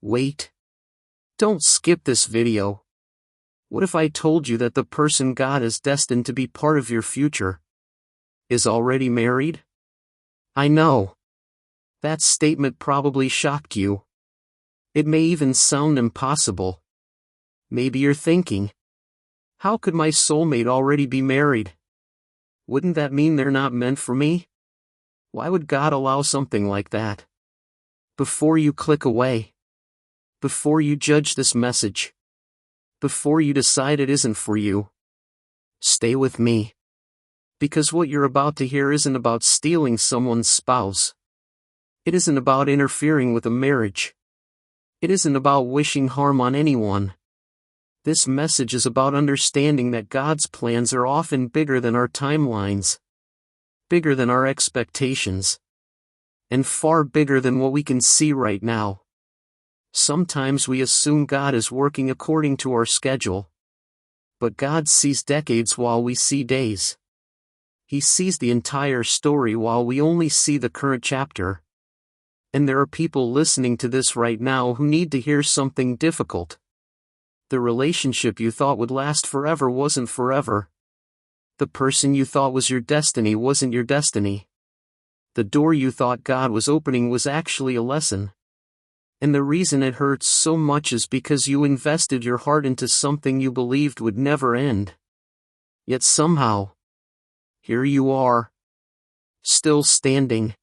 Wait. Don't skip this video. What if I told you that the person God is destined to be part of your future is already married? I know. That statement probably shocked you. It may even sound impossible. Maybe you're thinking, how could my soulmate already be married? Wouldn't that mean they're not meant for me? Why would God allow something like that? Before you click away, before you judge this message, before you decide it isn't for you, stay with me. Because what you're about to hear isn't about stealing someone's spouse. It isn't about interfering with a marriage. It isn't about wishing harm on anyone. This message is about understanding that God's plans are often bigger than our timelines, bigger than our expectations, and far bigger than what we can see right now. Sometimes we assume God is working according to our schedule. But God sees decades while we see days. He sees the entire story while we only see the current chapter. And there are people listening to this right now who need to hear something difficult. The relationship you thought would last forever wasn't forever. The person you thought was your destiny wasn't your destiny. The door you thought God was opening was actually a lesson. And the reason it hurts so much is because you invested your heart into something you believed would never end. Yet somehow, here you are. Still standing.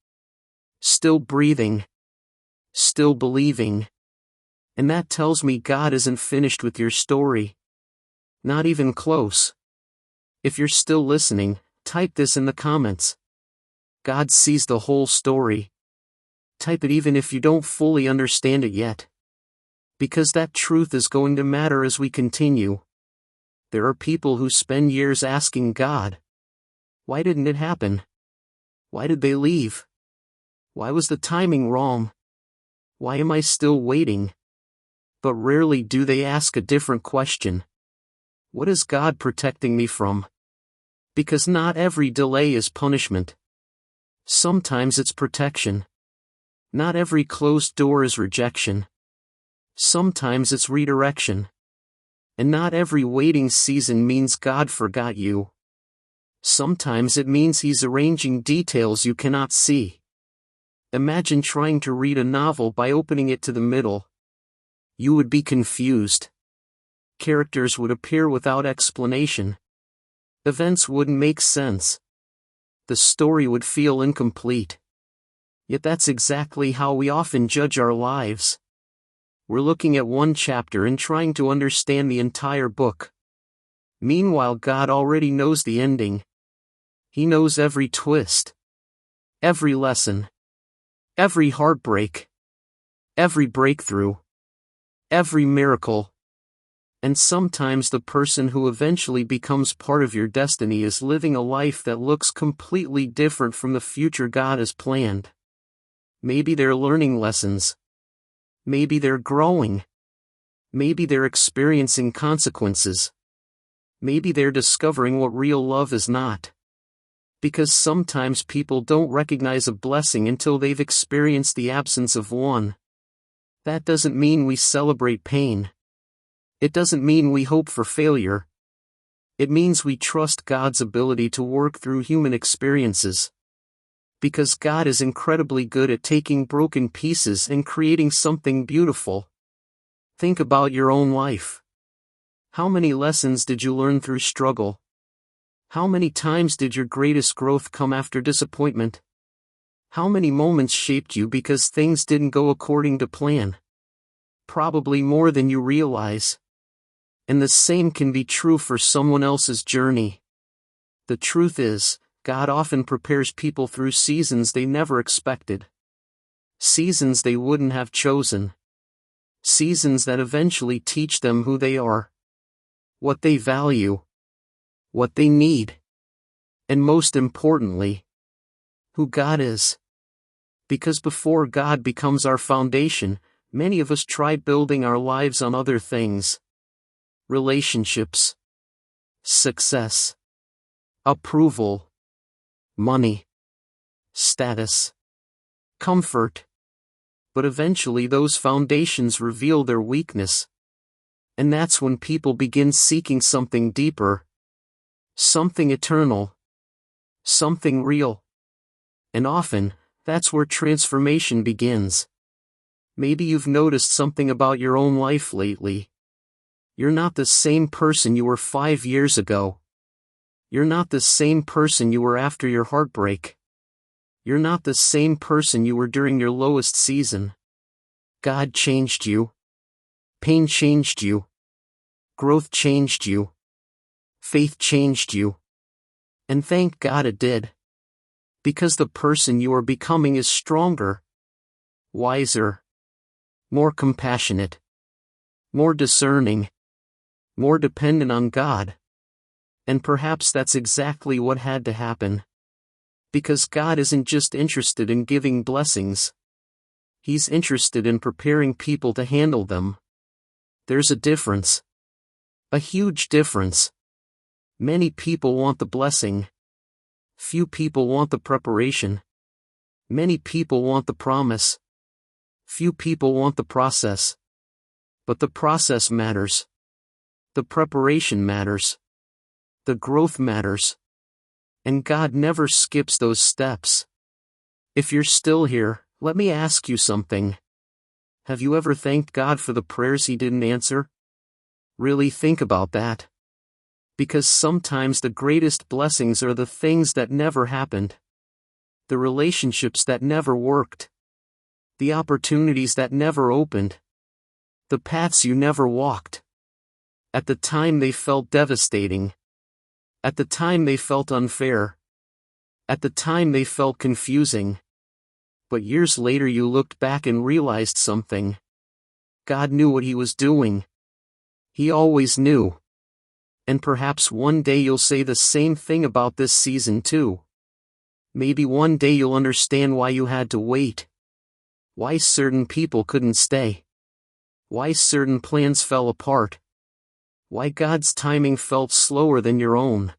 Still breathing. Still believing. And that tells me God isn't finished with your story. Not even close. If you're still listening, type this in the comments. God sees the whole story. Type it even if you don't fully understand it yet. Because that truth is going to matter as we continue. There are people who spend years asking God, why didn't it happen? Why did they leave? Why was the timing wrong? Why am I still waiting? But rarely do they ask a different question. What is God protecting me from? Because not every delay is punishment. Sometimes it's protection. Not every closed door is rejection. Sometimes it's redirection. And not every waiting season means God forgot you. Sometimes it means He's arranging details you cannot see. Imagine trying to read a novel by opening it to the middle. You would be confused. Characters would appear without explanation. Events wouldn't make sense. The story would feel incomplete. Yet that's exactly how we often judge our lives. We're looking at one chapter and trying to understand the entire book. Meanwhile, God already knows the ending. He knows every twist, every lesson, every heartbreak, every breakthrough, every miracle. And sometimes the person who eventually becomes part of your destiny is living a life that looks completely different from the future God has planned. Maybe they're learning lessons. Maybe they're growing. Maybe they're experiencing consequences. Maybe they're discovering what real love is not. Because sometimes people don't recognize a blessing until they've experienced the absence of one. That doesn't mean we celebrate pain. It doesn't mean we hope for failure. It means we trust God's ability to work through human experiences. Because God is incredibly good at taking broken pieces and creating something beautiful. Think about your own life. How many lessons did you learn through struggle? How many times did your greatest growth come after disappointment? How many moments shaped you because things didn't go according to plan? Probably more than you realize. And the same can be true for someone else's journey. The truth is, God often prepares people through seasons they never expected. Seasons they wouldn't have chosen. Seasons that eventually teach them who they are, what they value, what they need, and most importantly, who God is. Because before God becomes our foundation, many of us try building our lives on other things. Relationships, success, approval, money, status, comfort. But eventually those foundations reveal their weakness. And that's when people begin seeking something deeper, something eternal, something real. And often, that's where transformation begins. Maybe you've noticed something about your own life lately. You're not the same person you were 5 years ago. You're not the same person you were after your heartbreak. You're not the same person you were during your lowest season. God changed you. Pain changed you. Growth changed you. Faith changed you. And thank God it did. Because the person you are becoming is stronger, wiser, more compassionate, more discerning, more dependent on God. And perhaps that's exactly what had to happen. Because God isn't just interested in giving blessings. He's interested in preparing people to handle them. There's a difference. A huge difference. Many people want the blessing. Few people want the preparation. Many people want the promise. Few people want the process. But the process matters. The preparation matters. The growth matters. And God never skips those steps. If you're still here, let me ask you something. Have you ever thanked God for the prayers He didn't answer? Really think about that. Because sometimes the greatest blessings are the things that never happened. The relationships that never worked. The opportunities that never opened. The paths you never walked. At the time they felt devastating. At the time they felt unfair. At the time they felt confusing. But years later you looked back and realized something. God knew what He was doing. He always knew. And perhaps one day you'll say the same thing about this season too. Maybe one day you'll understand why you had to wait. Why certain people couldn't stay. Why certain plans fell apart. Why God's timing felt slower than your own.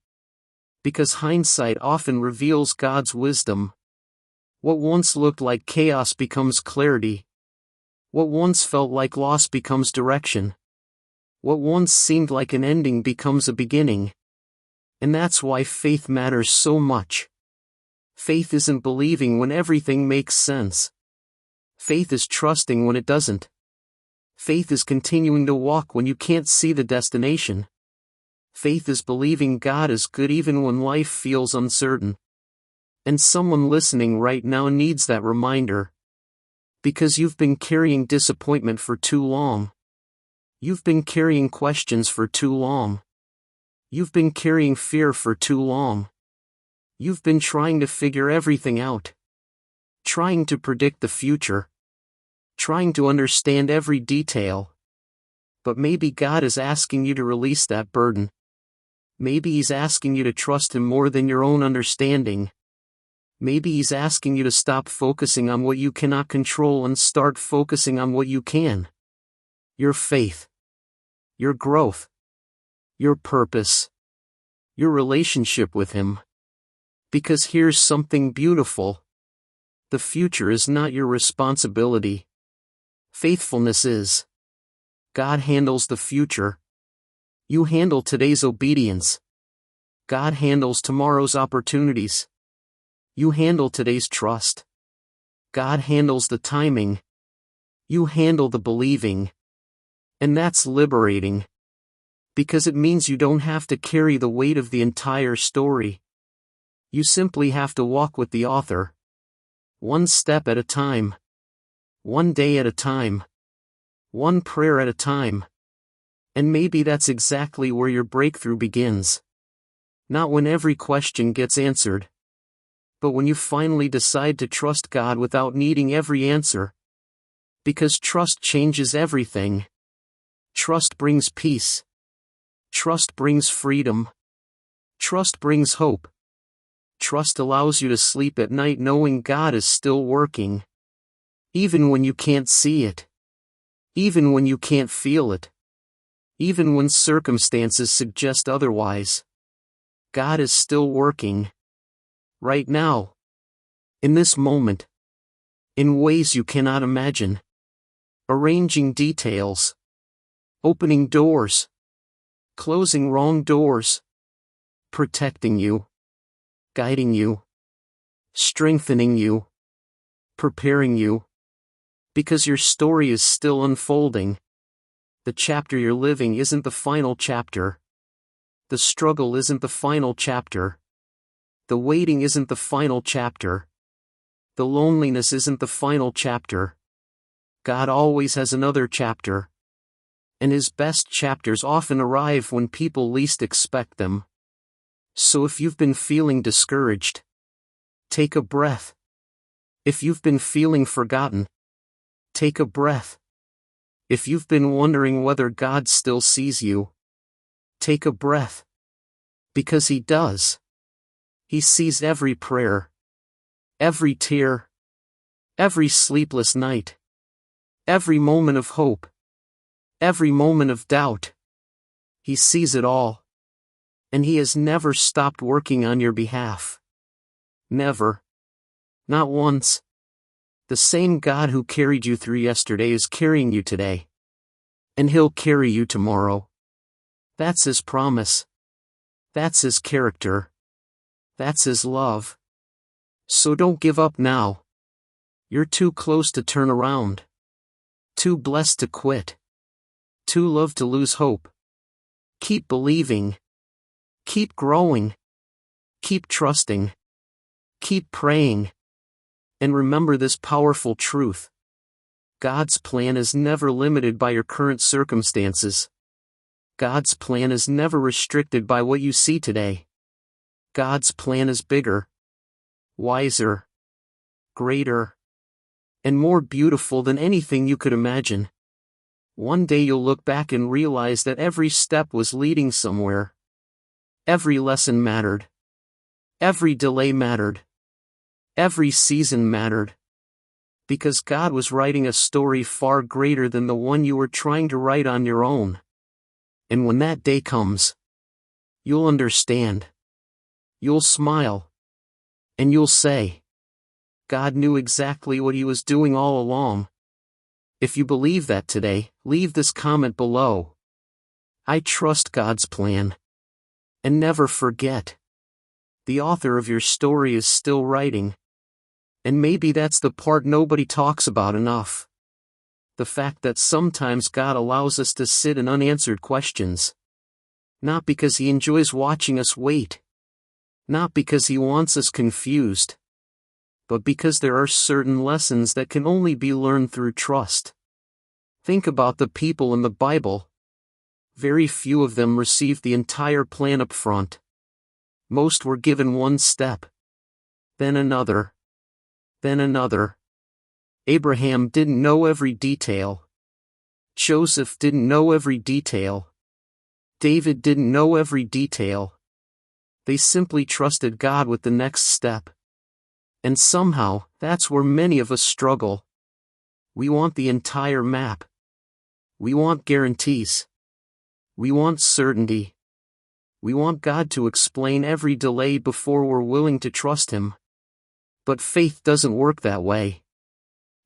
Because hindsight often reveals God's wisdom. What once looked like chaos becomes clarity. What once felt like loss becomes direction. What once seemed like an ending becomes a beginning. And that's why faith matters so much. Faith isn't believing when everything makes sense. Faith is trusting when it doesn't. Faith is continuing to walk when you can't see the destination. Faith is believing God is good even when life feels uncertain. And someone listening right now needs that reminder. Because you've been carrying disappointment for too long. You've been carrying questions for too long. You've been carrying fear for too long. You've been trying to figure everything out. Trying to predict the future. Trying to understand every detail. But maybe God is asking you to release that burden. Maybe He's asking you to trust Him more than your own understanding. Maybe He's asking you to stop focusing on what you cannot control and start focusing on what you can. Your faith. Your growth. Your purpose. Your relationship with Him. Because here's something beautiful. The future is not your responsibility. Faithfulness is. God handles the future. You handle today's obedience. God handles tomorrow's opportunities. You handle today's trust. God handles the timing. You handle the believing. And that's liberating. Because it means you don't have to carry the weight of the entire story. You simply have to walk with the author. One step at a time. One day at a time. One prayer at a time. And maybe that's exactly where your breakthrough begins. Not when every question gets answered. But when you finally decide to trust God without needing every answer. Because trust changes everything. Trust brings peace. Trust brings freedom. Trust brings hope. Trust allows you to sleep at night knowing God is still working. Even when you can't see it. Even when you can't feel it. Even when circumstances suggest otherwise. God is still working. Right now. In this moment. in ways you cannot imagine. Arranging details. Opening doors. Closing wrong doors. Protecting you. Guiding you. Strengthening you. Preparing you. Because your story is still unfolding. The chapter you're living isn't the final chapter. The struggle isn't the final chapter. The waiting isn't the final chapter. The loneliness isn't the final chapter. God always has another chapter. And His best chapters often arrive when people least expect them. So if you've been feeling discouraged, take a breath. If you've been feeling forgotten, take a breath. If you've been wondering whether God still sees you, take a breath. Because He does. He sees every prayer, every tear, every sleepless night, every moment of hope, every moment of doubt. He sees it all. And He has never stopped working on your behalf. Never. Not once. The same God who carried you through yesterday is carrying you today. And He'll carry you tomorrow. That's His promise. That's His character. That's His love. So don't give up now. You're too close to turn around. Too blessed to quit. Too loved to lose hope. Keep believing. Keep growing. Keep trusting. Keep praying. And remember this powerful truth. God's plan is never limited by your current circumstances. God's plan is never restricted by what you see today. God's plan is bigger, wiser, greater, and more beautiful than anything you could imagine. One day you'll look back and realize that every step was leading somewhere. Every lesson mattered. Every delay mattered. Every season mattered. Because God was writing a story far greater than the one you were trying to write on your own. And when that day comes, you'll understand. You'll smile. And you'll say, God knew exactly what He was doing all along. If you believe that today, leave this comment below. I trust God's plan. And never forget. The author of your story is still writing. And maybe that's the part nobody talks about enough. The fact that sometimes God allows us to sit in unanswered questions. Not because He enjoys watching us wait. Not because He wants us confused. But because there are certain lessons that can only be learned through trust. Think about the people in the Bible. Very few of them received the entire plan up front. Most were given one step. Then another. Then another. Abraham didn't know every detail. Joseph didn't know every detail. David didn't know every detail. They simply trusted God with the next step. And somehow, that's where many of us struggle. We want the entire map. We want guarantees. We want certainty. We want God to explain every delay before we're willing to trust Him. But faith doesn't work that way.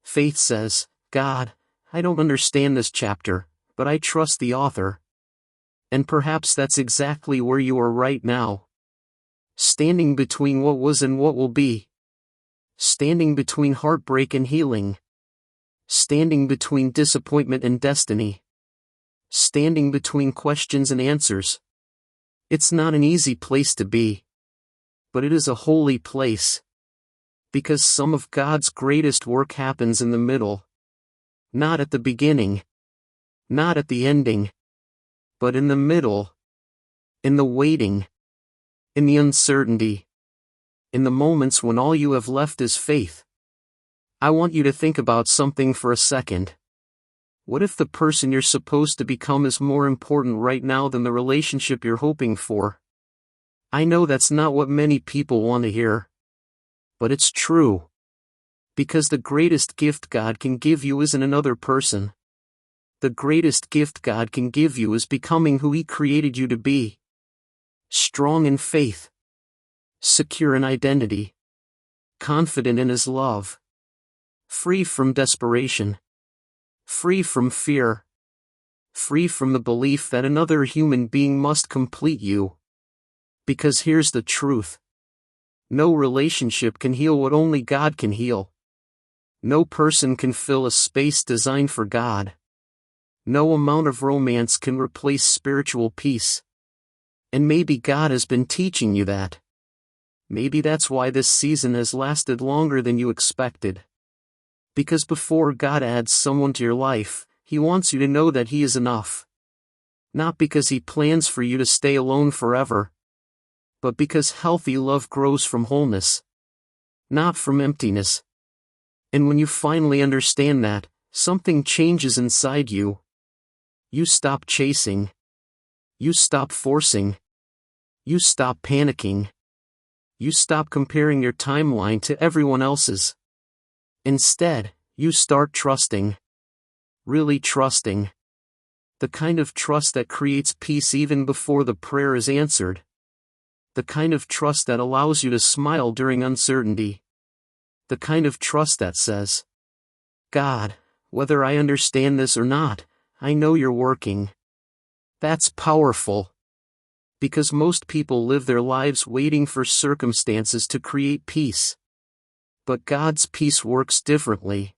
Faith says, God, I don't understand this chapter, but I trust the author. And perhaps that's exactly where you are right now. Standing between what was and what will be. Standing between heartbreak and healing. Standing between disappointment and destiny. Standing between questions and answers. It's not an easy place to be. But it is a holy place. Because some of God's greatest work happens in the middle. Not at the beginning. Not at the ending. But in the middle. In the waiting. In the uncertainty. In the moments when all you have left is faith. I want you to think about something for a second. What if the person you're supposed to become is more important right now than the relationship you're hoping for? I know that's not what many people want to hear. But it's true. Because the greatest gift God can give you isn't another person. The greatest gift God can give you is becoming who He created you to be. Strong in faith. Secure in identity. Confident in His love. Free from desperation. Free from fear. Free from the belief that another human being must complete you. Because here's the truth. No relationship can heal what only God can heal. No person can fill a space designed for God. No amount of romance can replace spiritual peace. And maybe God has been teaching you that. Maybe that's why this season has lasted longer than you expected. Because before God adds someone to your life, He wants you to know that He is enough. Not because He plans for you to stay alone forever, but because healthy love grows from wholeness, not from emptiness. And when you finally understand that, something changes inside you. You stop chasing. You stop forcing. You stop panicking. You stop comparing your timeline to everyone else's. Instead, you start trusting. Really trusting. The kind of trust that creates peace even before the prayer is answered. The kind of trust that allows you to smile during uncertainty. The kind of trust that says, God, whether I understand this or not, I know you're working. That's powerful. Because most people live their lives waiting for circumstances to create peace. But God's peace works differently.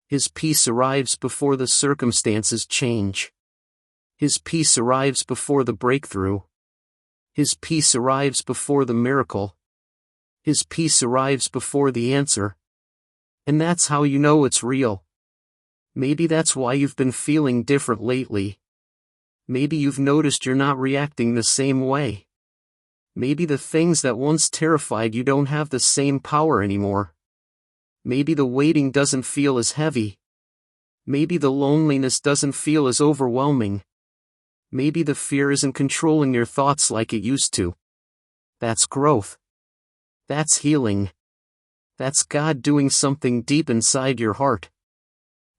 His peace arrives before the circumstances change. His peace arrives before the breakthrough. His peace arrives before the miracle. His peace arrives before the answer. And that's how you know it's real. Maybe that's why you've been feeling different lately. Maybe you've noticed you're not reacting the same way. Maybe the things that once terrified you don't have the same power anymore. Maybe the waiting doesn't feel as heavy. Maybe the loneliness doesn't feel as overwhelming. Maybe the fear isn't controlling your thoughts like it used to. That's growth. That's healing. That's God doing something deep inside your heart.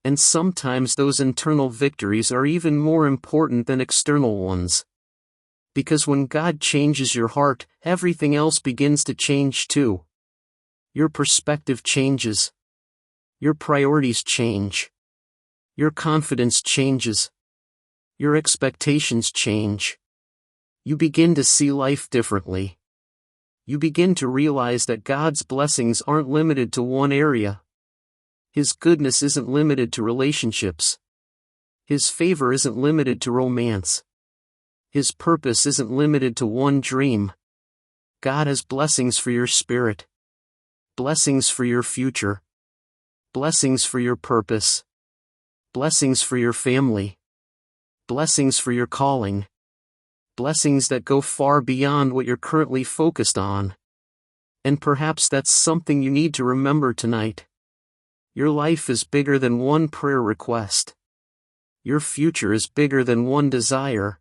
And sometimes those internal victories are even more important than external ones. Because when God changes your heart, everything else begins to change too. Your perspective changes. Your priorities change. Your confidence changes. Your expectations change. You begin to see life differently. You begin to realize that God's blessings aren't limited to one area. His goodness isn't limited to relationships. His favor isn't limited to romance. His purpose isn't limited to one dream. God has blessings for your spirit. Blessings for your future. Blessings for your purpose. Blessings for your family. Blessings for your calling. Blessings that go far beyond what you're currently focused on. And perhaps that's something you need to remember tonight. Your life is bigger than one prayer request. Your future is bigger than one desire.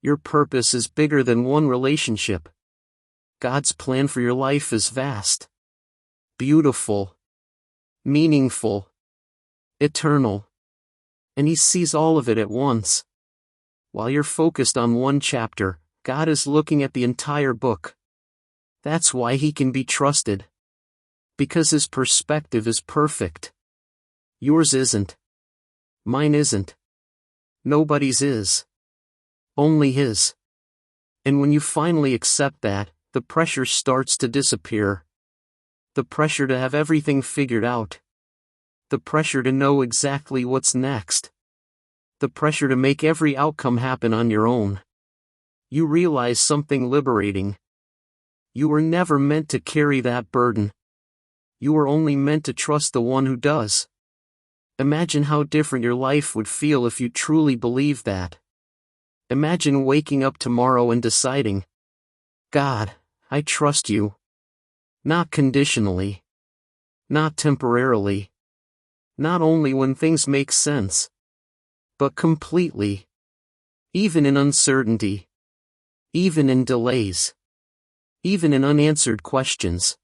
Your purpose is bigger than one relationship. God's plan for your life is vast, beautiful, meaningful, eternal. And He sees all of it at once. While you're focused on one chapter, God is looking at the entire book. That's why He can be trusted. Because His perspective is perfect. Yours isn't. Mine isn't. Nobody's is. Only His. And when you finally accept that, the pressure starts to disappear. The pressure to have everything figured out. The pressure to know exactly what's next. The pressure to make every outcome happen on your own. You realize something liberating. You were never meant to carry that burden. You were only meant to trust the one who does. Imagine how different your life would feel if you truly believed that. Imagine waking up tomorrow and deciding, God, I trust you. Not conditionally. Not temporarily. Not only when things make sense. But completely. Even in uncertainty. Even in delays. Even in unanswered questions.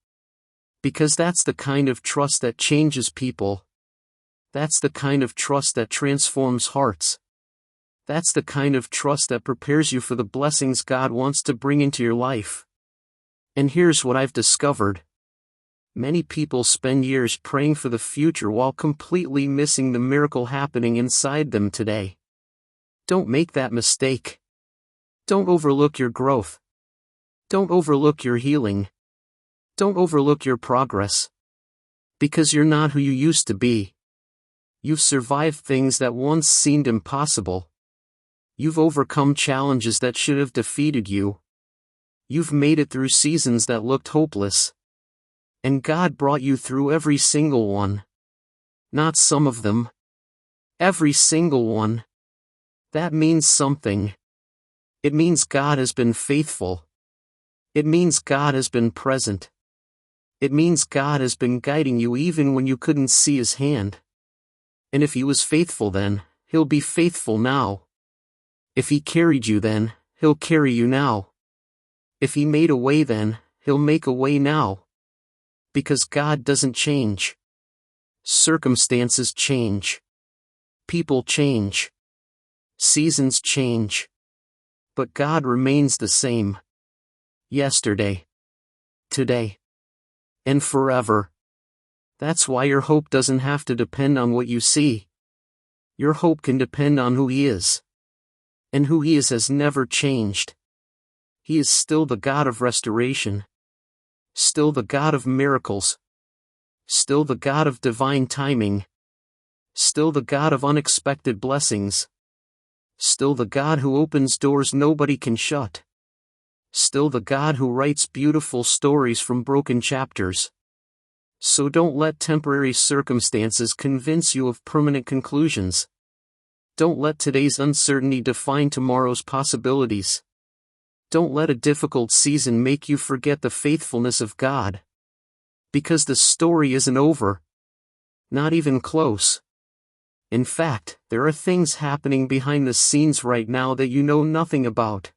Because that's the kind of trust that changes people. That's the kind of trust that transforms hearts. That's the kind of trust that prepares you for the blessings God wants to bring into your life. And here's what I've discovered. Many people spend years praying for the future while completely missing the miracle happening inside them today. Don't make that mistake. Don't overlook your growth. Don't overlook your healing. Don't overlook your progress. Because you're not who you used to be. You've survived things that once seemed impossible. You've overcome challenges that should have defeated you. You've made it through seasons that looked hopeless. And God brought you through every single one. Not some of them. Every single one. That means something. It means God has been faithful. It means God has been present. It means God has been guiding you even when you couldn't see His hand. And if He was faithful then, He'll be faithful now. If He carried you then, He'll carry you now. If He made a way then, He'll make a way now. Because God doesn't change. Circumstances change. People change. Seasons change. But God remains the same. Yesterday. Today. And forever. That's why your hope doesn't have to depend on what you see. Your hope can depend on who He is. And who He is has never changed. He is still the God of restoration. Still the God of miracles. Still the God of divine timing. Still the God of unexpected blessings. Still the God who opens doors nobody can shut. Still the God who writes beautiful stories from broken chapters. So don't let temporary circumstances convince you of permanent conclusions. Don't let today's uncertainty define tomorrow's possibilities. Don't let a difficult season make you forget the faithfulness of God. Because the story isn't over. Not even close. In fact, there are things happening behind the scenes right now that you know nothing about.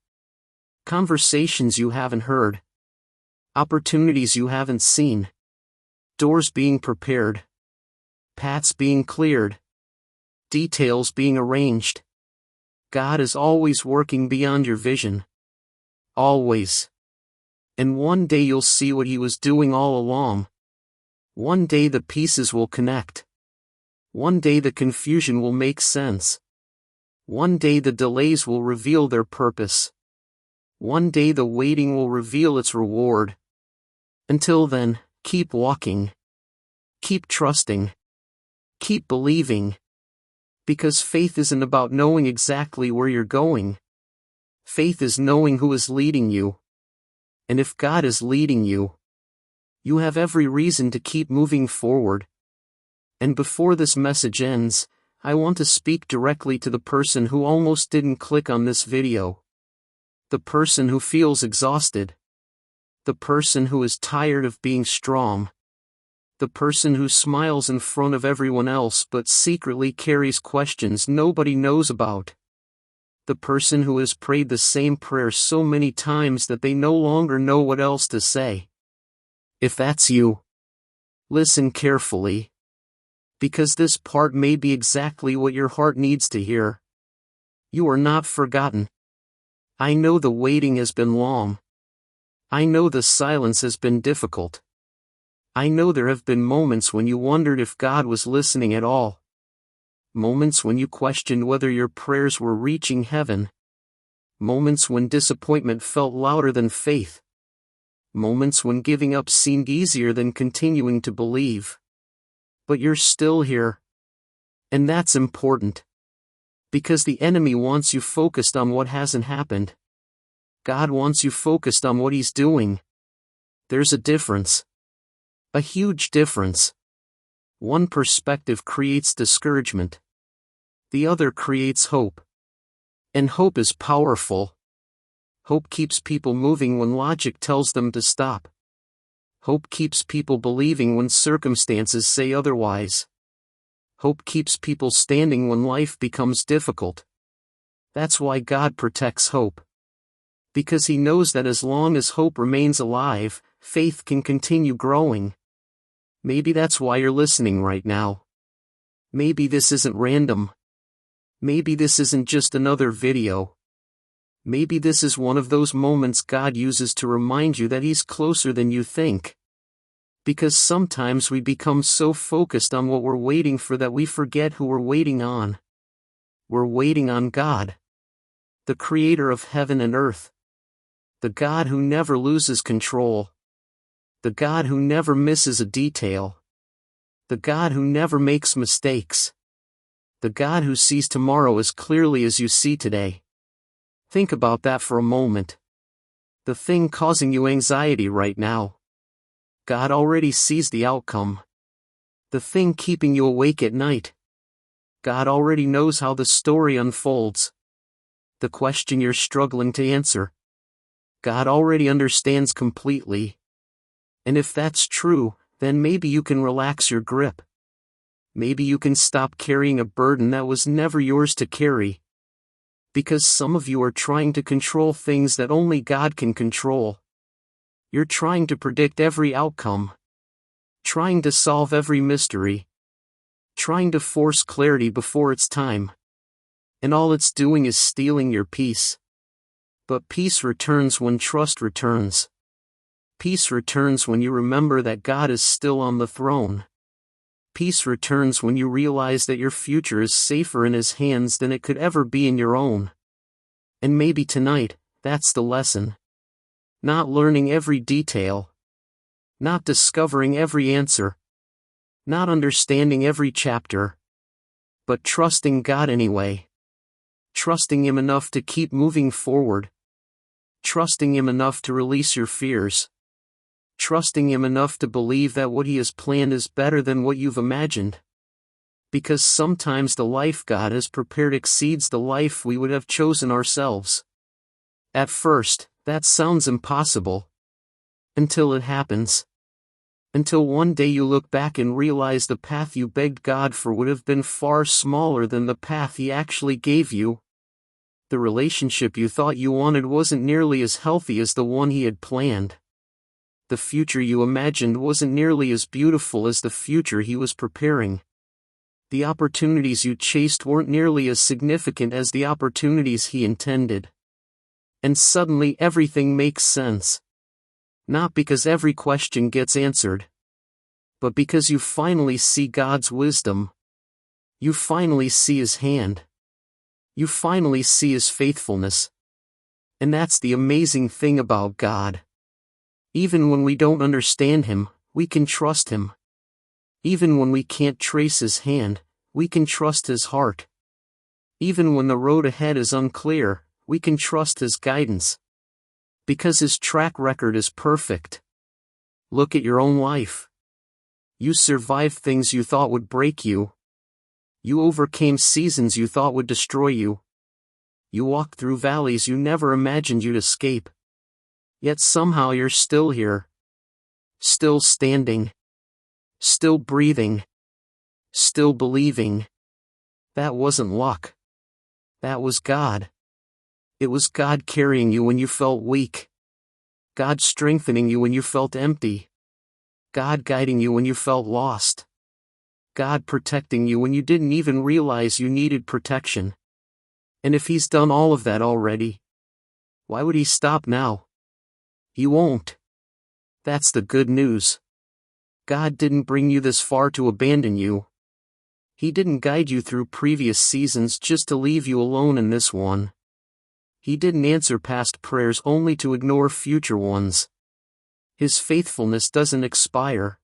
Conversations you haven't heard. Opportunities you haven't seen. Doors being prepared. Paths being cleared. Details being arranged. God is always working beyond your vision. Always. And one day you'll see what He was doing all along. One day the pieces will connect. One day the confusion will make sense. One day the delays will reveal their purpose. One day the waiting will reveal its reward. Until then, keep walking. Keep trusting. Keep believing. Because faith isn't about knowing exactly where you're going. Faith is knowing who is leading you. And if God is leading you, you have every reason to keep moving forward. And before this message ends, I want to speak directly to the person who almost didn't click on this video. The person who feels exhausted. The person who is tired of being strong. The person who smiles in front of everyone else but secretly carries questions nobody knows about. The person who has prayed the same prayer so many times that they no longer know what else to say. If that's you, listen carefully. Because this part may be exactly what your heart needs to hear. You are not forgotten. I know the waiting has been long. I know the silence has been difficult. I know there have been moments when you wondered if God was listening at all. Moments when you questioned whether your prayers were reaching heaven. Moments when disappointment felt louder than faith. Moments when giving up seemed easier than continuing to believe. But you're still here. And that's important. Because the enemy wants you focused on what hasn't happened. God wants you focused on what He's doing. There's a difference. A huge difference. One perspective creates discouragement. The other creates hope. And hope is powerful. Hope keeps people moving when logic tells them to stop. Hope keeps people believing when circumstances say otherwise. Hope keeps people standing when life becomes difficult. That's why God protects hope. Because He knows that as long as hope remains alive, faith can continue growing. Maybe that's why you're listening right now. Maybe this isn't random. Maybe this isn't just another video. Maybe this is one of those moments God uses to remind you that He's closer than you think. Because sometimes we become so focused on what we're waiting for that we forget who we're waiting on. We're waiting on God, the creator of heaven and earth, the God who never loses control, the God who never misses a detail, the God who never makes mistakes, the God who sees tomorrow as clearly as you see today. Think about that for a moment. The thing causing you anxiety right now, God already sees the outcome. The thing keeping you awake at night, God already knows how the story unfolds. The question you're struggling to answer, God already understands completely. And if that's true, then maybe you can relax your grip. Maybe you can stop carrying a burden that was never yours to carry. Because some of you are trying to control things that only God can control. You're trying to predict every outcome. Trying to solve every mystery. Trying to force clarity before it's time. And all it's doing is stealing your peace. But peace returns when trust returns. Peace returns when you remember that God is still on the throne. Peace returns when you realize that your future is safer in His hands than it could ever be in your own. And maybe tonight, that's the lesson. Not learning every detail. Not discovering every answer. Not understanding every chapter. But trusting God anyway. Trusting Him enough to keep moving forward. Trusting Him enough to release your fears. Trusting Him enough to believe that what He has planned is better than what you've imagined. Because sometimes the life God has prepared exceeds the life we would have chosen ourselves. At first, that sounds impossible. Until it happens. Until one day you look back and realize the path you begged God for would have been far smaller than the path He actually gave you. The relationship you thought you wanted wasn't nearly as healthy as the one He had planned. The future you imagined wasn't nearly as beautiful as the future He was preparing. The opportunities you chased weren't nearly as significant as the opportunities He intended. And suddenly everything makes sense. Not because every question gets answered, but because you finally see God's wisdom. You finally see His hand. You finally see His faithfulness. And that's the amazing thing about God. Even when we don't understand Him, we can trust Him. Even when we can't trace His hand, we can trust His heart. Even when the road ahead is unclear, we can trust His guidance. Because His track record is perfect. Look at your own life. You survived things you thought would break you. You overcame seasons you thought would destroy you. You walked through valleys you never imagined you'd escape. Yet somehow you're still here. Still standing. Still breathing. Still believing. That wasn't luck. That was God. It was God carrying you when you felt weak. God strengthening you when you felt empty. God guiding you when you felt lost. God protecting you when you didn't even realize you needed protection. And if He's done all of that already, why would He stop now? He won't. That's the good news. God didn't bring you this far to abandon you. He didn't guide you through previous seasons just to leave you alone in this one. He didn't answer past prayers only to ignore future ones. His faithfulness doesn't expire.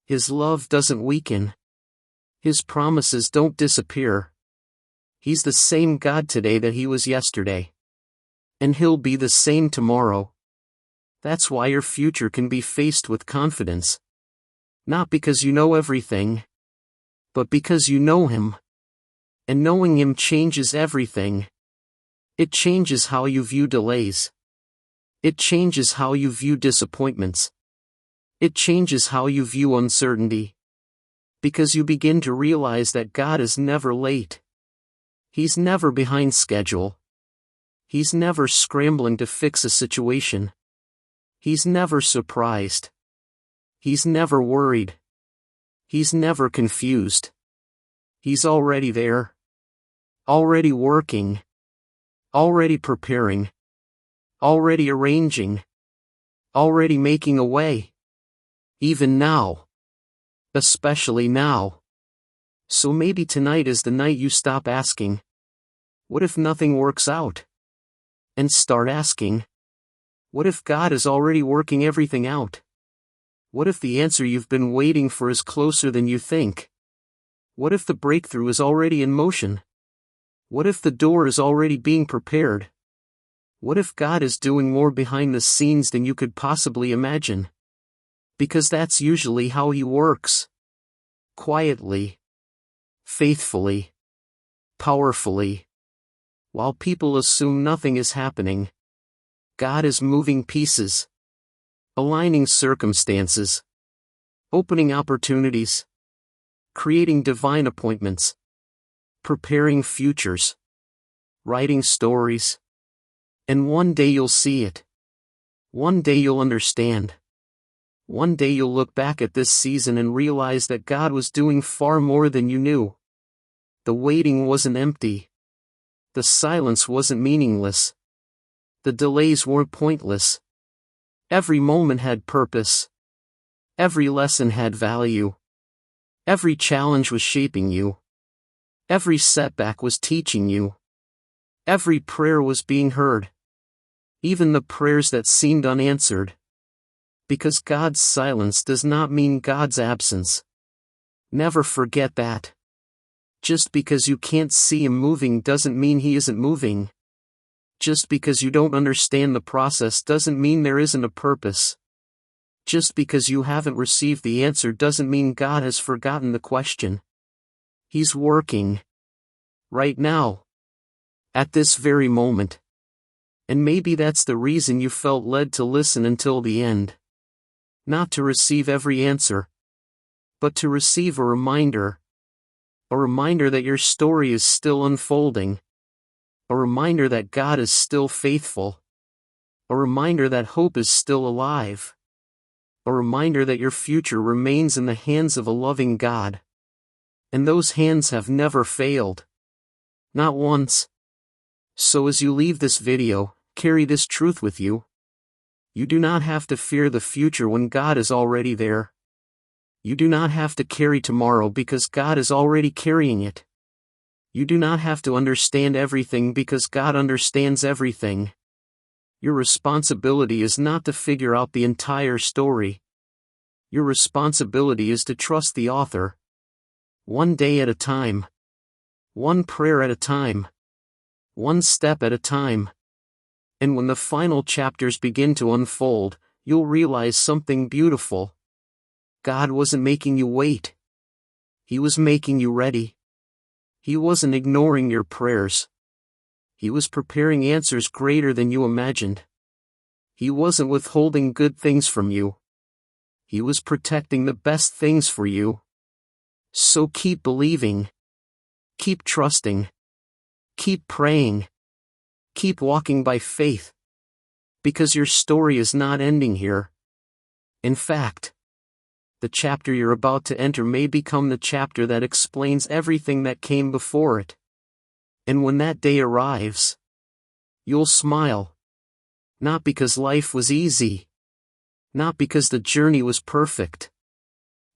His love doesn't weaken. His promises don't disappear. He's the same God today that He was yesterday. And He'll be the same tomorrow. That's why your future can be faced with confidence. Not because you know everything, but because you know Him. And knowing Him changes everything. It changes how you view delays. It changes how you view disappointments. It changes how you view uncertainty. Because you begin to realize that God is never late. He's never behind schedule. He's never scrambling to fix a situation. He's never surprised. He's never worried. He's never confused. He's already there. Already working. Already preparing. Already arranging. Already making a way. Even now. Especially now. So maybe tonight is the night you stop asking, what if nothing works out? And start asking, what if God is already working everything out? What if the answer you've been waiting for is closer than you think? What if the breakthrough is already in motion? What if the door is already being prepared? What if God is doing more behind the scenes than you could possibly imagine? Because that's usually how He works. Quietly. Faithfully. Powerfully. While people assume nothing is happening, God is moving pieces. Aligning circumstances. Opening opportunities. Creating divine appointments. Preparing futures. Writing stories. And one day you'll see it. One day you'll understand. One day you'll look back at this season and realize that God was doing far more than you knew. The waiting wasn't empty. The silence wasn't meaningless. The delays weren't pointless. Every moment had purpose. Every lesson had value. Every challenge was shaping you. Every setback was teaching you. Every prayer was being heard. Even the prayers that seemed unanswered. Because God's silence does not mean God's absence. Never forget that. Just because you can't see Him moving doesn't mean He isn't moving. Just because you don't understand the process doesn't mean there isn't a purpose. Just because you haven't received the answer doesn't mean God has forgotten the question. He's working. Right now. At this very moment. And maybe that's the reason you felt led to listen until the end. Not to receive every answer, but to receive a reminder. A reminder that your story is still unfolding. A reminder that God is still faithful. A reminder that hope is still alive. A reminder that your future remains in the hands of a loving God. And those hands have never failed. Not once. So as you leave this video, carry this truth with you. You do not have to fear the future when God is already there. You do not have to carry tomorrow because God is already carrying it. You do not have to understand everything because God understands everything. Your responsibility is not to figure out the entire story. Your responsibility is to trust the author. One day at a time. One prayer at a time. One step at a time. And when the final chapters begin to unfold, you'll realize something beautiful. God wasn't making you wait. He was making you ready. He wasn't ignoring your prayers. He was preparing answers greater than you imagined. He wasn't withholding good things from you. He was protecting the best things for you. So keep believing. Keep trusting. Keep praying. Keep walking by faith. Because your story is not ending here. In fact, the chapter you're about to enter may become the chapter that explains everything that came before it. And when that day arrives, you'll smile. Not because life was easy. Not because the journey was perfect.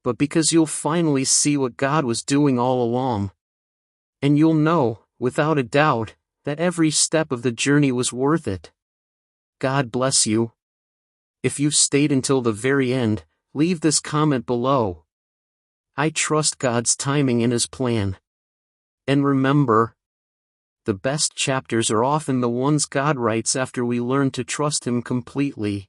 But because you'll finally see what God was doing all along. And you'll know, without a doubt, that every step of the journey was worth it. God bless you. If you've stayed until the very end, leave this comment below. I trust God's timing and His plan. And remember, the best chapters are often the ones God writes after we learn to trust Him completely.